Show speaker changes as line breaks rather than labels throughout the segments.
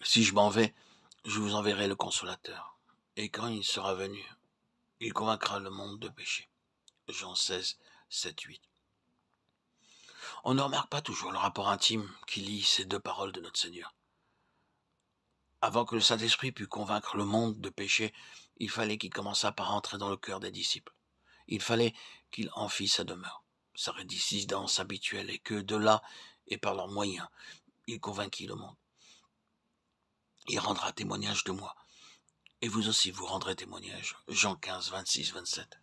Si je m'en vais, je vous enverrai le consolateur. Et quand il sera venu, il convaincra le monde de péché. Jean 16, 7, 8. On ne remarque pas toujours le rapport intime qui lie ces deux paroles de notre Seigneur. Avant que le Saint-Esprit pût convaincre le monde de péché, il fallait qu'il commençât par entrer dans le cœur des disciples. Il fallait qu'il en fît sa demeure, sa résidence habituelle, et que de là, et par leurs moyens, il convainquit le monde. Il rendra témoignage de moi. Et vous aussi, vous rendrez témoignage. Jean 15, 26, 27.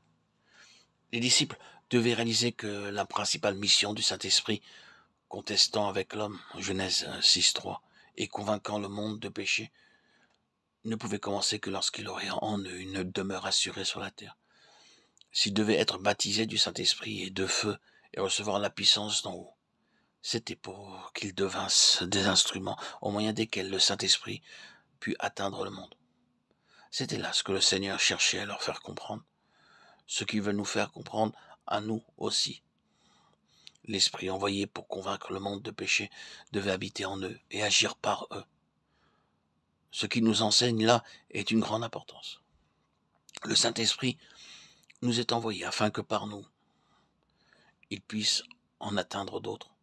Les disciples devaient réaliser que la principale mission du Saint-Esprit, contestant avec l'homme, Genèse 6, 3, et convainquant le monde de péché, ne pouvait commencer que lorsqu'il aurait en eux une demeure assurée sur la terre. S'ils devaient être baptisés du Saint-Esprit et de feu et recevoir la puissance d'en haut, c'était pour qu'ils devinssent des instruments au moyen desquels le Saint-Esprit put atteindre le monde. C'était là ce que le Seigneur cherchait à leur faire comprendre, ce qu'il veut nous faire comprendre à nous aussi. L'Esprit envoyé pour convaincre le monde de péché devait habiter en eux et agir par eux. Ce qu'il nous enseigne là est d'une grande importance. Le Saint-Esprit nous est envoyé afin que par nous, il puisse en atteindre d'autres.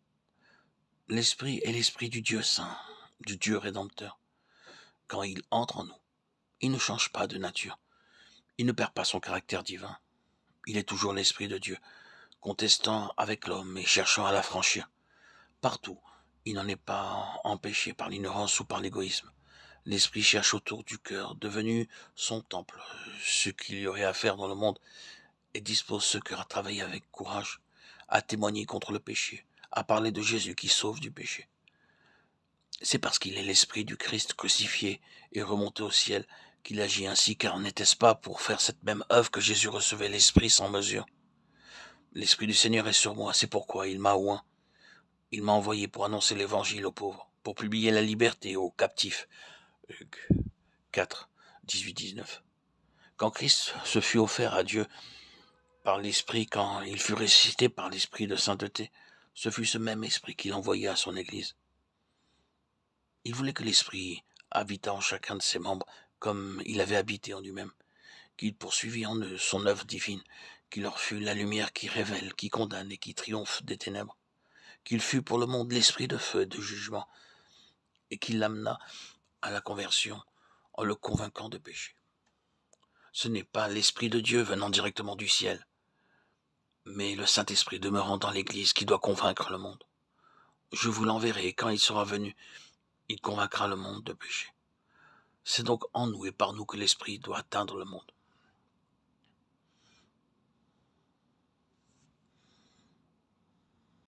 L'Esprit est l'Esprit du Dieu Saint, du Dieu Rédempteur. Quand il entre en nous, il ne change pas de nature. Il ne perd pas son caractère divin. Il est toujours l'Esprit de Dieu, contestant avec l'homme et cherchant à l'affranchir. Partout, il n'en est pas empêché par l'ignorance ou par l'égoïsme. L'Esprit cherche autour du cœur, devenu son temple, ce qu'il y aurait à faire dans le monde, et dispose ce cœur à travailler avec courage, à témoigner contre le péché, à parler de Jésus qui sauve du péché. C'est parce qu'il est l'Esprit du Christ crucifié et remonté au ciel qu'il agit ainsi, car n'était-ce pas pour faire cette même œuvre que Jésus recevait l'Esprit sans mesure? L'Esprit du Seigneur est sur moi, c'est pourquoi il m'a oint. Il m'a envoyé pour annoncer l'Évangile aux pauvres, pour publier la liberté aux captifs. Luc 4, 18, 19. Quand Christ se fut offert à Dieu par l'Esprit, quand il fut ressuscité par l'Esprit de sainteté, ce fut ce même Esprit qu'il envoya à son Église. Il voulait que l'Esprit habitât en chacun de ses membres comme il avait habité en lui-même, qu'il poursuivît en eux son œuvre divine, qu'il leur fût la lumière qui révèle, qui condamne et qui triomphe des ténèbres, qu'il fût pour le monde l'esprit de feu et de jugement, et qu'il l'amena à la conversion en le convainquant de péché. Ce n'est pas l'Esprit de Dieu venant directement du ciel, mais le Saint-Esprit demeurant dans l'Église qui doit convaincre le monde. Je vous l'enverrai, et quand il sera venu, il convaincra le monde de péché. C'est donc en nous et par nous que l'Esprit doit atteindre le monde.